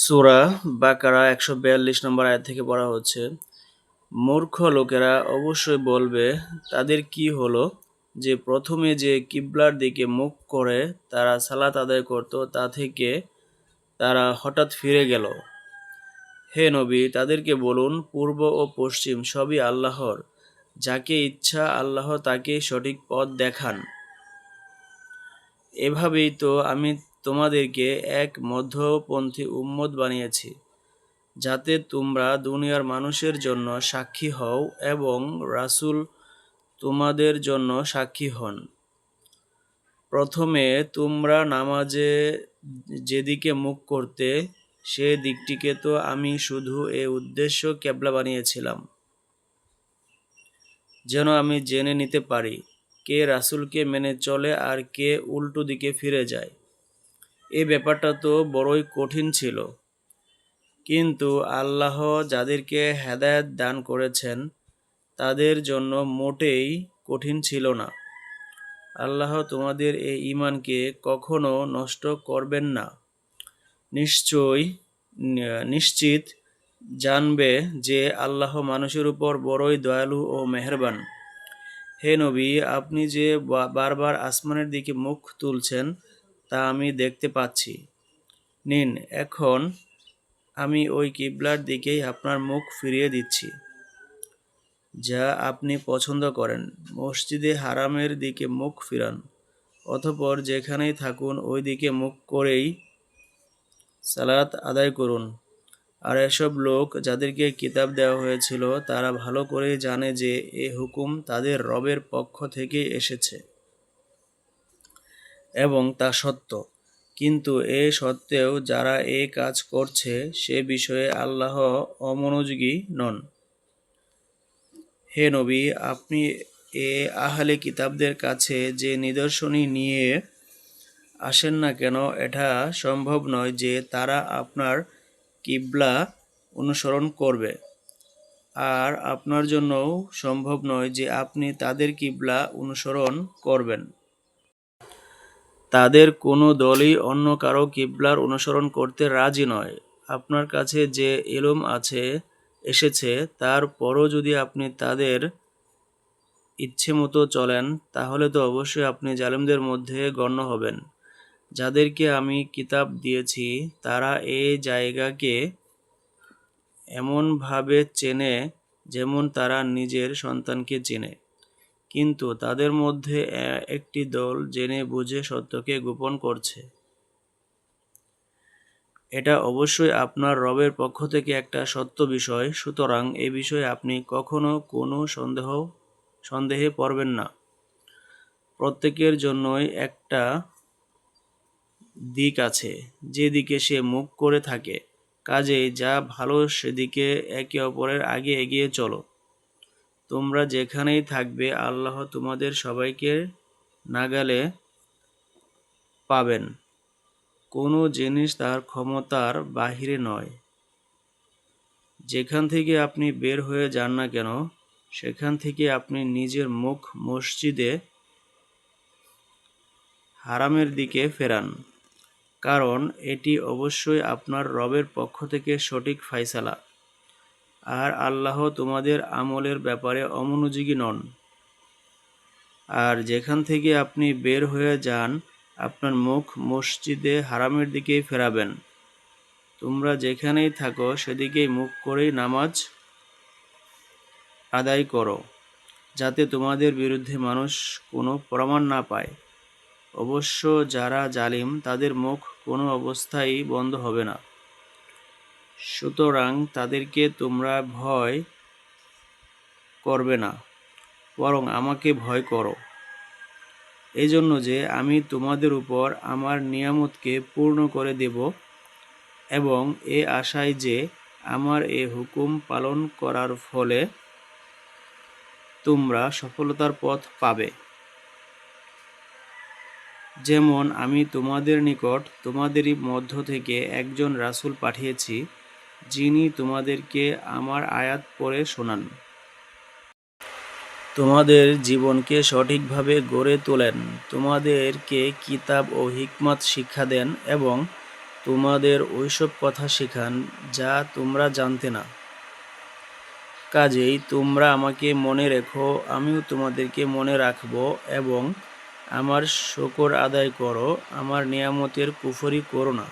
সূরা বাকারা ১৪২ নম্বর আয়াত থেকে পড়া হচ্ছে, মূর্খ লোকেরা অবশ্যই বলবে, তাদের কি হলো যে প্রথমে যে কিবলার দিকে মুখ করে তারা সালাত আদায় করত তা থেকে তারা হঠাৎ ফিরে গেল। হে নবী, তাদেরকে বলুন, পূর্ব ও পশ্চিম সবই আল্লাহর, যাকে ইচ্ছা আল্লাহ তাকেই সঠিক পথ দেখান। এভাবেই তো আমি তোমাদেরকে এক মধ্যপন্থী উম্মত বানিয়েছি, যাতে তোমরা দুনিয়ার মানুষের জন্য সাক্ষী হও এবং রাসূল তোমাদের জন্য সাক্ষী হন। প্রথমে তোমরা নামাজে যেদিকে মুখ করতে সে দিকটিকে তো আমি শুধু এ উদ্দেশ্য কেবলা বানিয়েছিলাম, যেন আমি জেনে নিতে পারি কে রাসূলকে মেনে চলে আর কে উল্টো দিকে ফিরে যায়। এই ব্যাপারটা তো বড়ই কঠিন ছিল, কিন্তু আল্লাহ যাদেরকে হেদায়েত দান করেছেন তাদের জন্য মোটেই কঠিন ছিল না। আল্লাহ তোমাদের এই ঈমানকে কখনো নষ্ট করবেন না। নিশ্চিত জানবে যে আল্লাহ মানুষের উপর বড়ই দয়ালু ও মেহেরবান। হে নবী, আপনি যে বারবার আসমানের দিকে মুখ তুলছেন তা আমি দেখতে পাচ্ছি। নিন, এখন আমি ওই কিবলার দিকেই আপনার মুখ ফিরিয়ে দিচ্ছি, যা আপনি পছন্দ করেন। মসজিদে হারামের দিকে মুখ ফিরান, অতঃপর যেখানেই থাকুন ওই দিকে মুখ করেই সালাত আদায় করুন। আর এসব লোক যাদেরকে কিতাব দেওয়া হয়েছিল তারা ভালো করেই জানে যে এ হুকুম তাদের রবের পক্ষ থেকেই এসেছে এবং তা সত্য। কিন্তু এ সত্ত্বেও যারা এ কাজ করছে সে বিষয়ে আল্লাহ অমনোযোগী নন। হে নবী, আপনি এ আহলে কিতাবদের কাছে যে নিদর্শনী নিয়ে আসেন না কেন, এটা সম্ভব নয় যে তারা আপনার কিবলা অনুসরণ করবে, আর আপনার জন্যও সম্ভব নয় যে আপনি তাদের কিবলা অনুসরণ করবেন। তাদের কোনো দলই অন্য কারো কিবলার অনুসরণ করতে রাজি নয়। আপনার কাছে যে ইলম এসেছে তার পরও যদি আপনি তাদের ইচ্ছেমতো চলেন, তাহলে তো অবশ্যই আপনি জালিমদের মধ্যে গণ্য হবেন। যাদেরকে আমি কিতাব দিয়েছি তারা এই জায়গাকে এমনভাবে চেনে যেমন তারা নিজের সন্তানকে চেনে, কিন্তু তাদের মধ্যে একটি দল জেনে বুঝে সত্যকে গোপন করছে। এটা অবশ্যই আপনার রবের পক্ষ থেকে একটা সত্য বিষয়, সুতরাং এ বিষয়ে আপনি কখনো কোনো সন্দেহে পড়বেন না। প্রত্যেকের জন্যই একটা দিক আছে যে দিকে সে মুখ করে থাকে, কাজেই যা ভালো সেদিকে একে অপরের আগে এগিয়ে চলো। তোমরা যেখানেই থাকবে আল্লাহ তোমাদের সবাইকে নাগালে পাবেন। কোনো জিনিস তার ক্ষমতার বাহিরে নয়। যেখান থেকে আপনি বের হয়ে যান না কেন, সেখান থেকে আপনি নিজের মুখ মসজিদে হারামের দিকে ফেরান, কারণ এটি অবশ্যই আপনার রবের পক্ষ থেকে সঠিক ফায়সালা, আর আল্লাহ তোমাদের আমলের ব্যাপারে অমনোযোগী নন। আর যেখান থেকে আপনি বের হয়ে যান আপনার মুখ মসজিদে হারামের দিকেই ফেরাবেন। তোমরা যেখানেই থাকো সেদিকেই মুখ করেই নামাজ আদায় করো, যাতে তোমাদের বিরুদ্ধে মানুষ কোনো প্রমাণ না পায়। অবশ্য যারা জালিম তাদের মুখ কোনো অবস্থায়ই বন্ধ হবে না। সুতরাং তাদেরকে তোমরা ভয় করবে না, বরং আমাকে ভয় করো, এজন্য যে আমি তোমাদের উপর আমার নিয়ামতকে পূর্ণ করে দেব এবং এ আশায় যে আমার এ হুকুম পালন করার ফলে তোমরা সফলতার পথ পাবে। যেমন আমি তোমাদের নিকট তোমাদেরই মধ্য থেকে একজন রাসূল পাঠিয়েছি, যিনি তোমাদেরকে আমার আয়াত পড়ে শোনান, তোমাদের জীবনকে সঠিকভাবে গড়ে তোলেন, তোমাদেরকে কিতাব ও হিকমত শিক্ষা দেন এবং তোমাদের ওইসব কথা শেখান যা তোমরা জানতে না। কাজেই তোমরা আমাকে মনে রেখো, আমিও তোমাদেরকে মনে রাখব, এবং আমার শকর আদায় করো, আমার নিয়ামতের কুফরি করো না।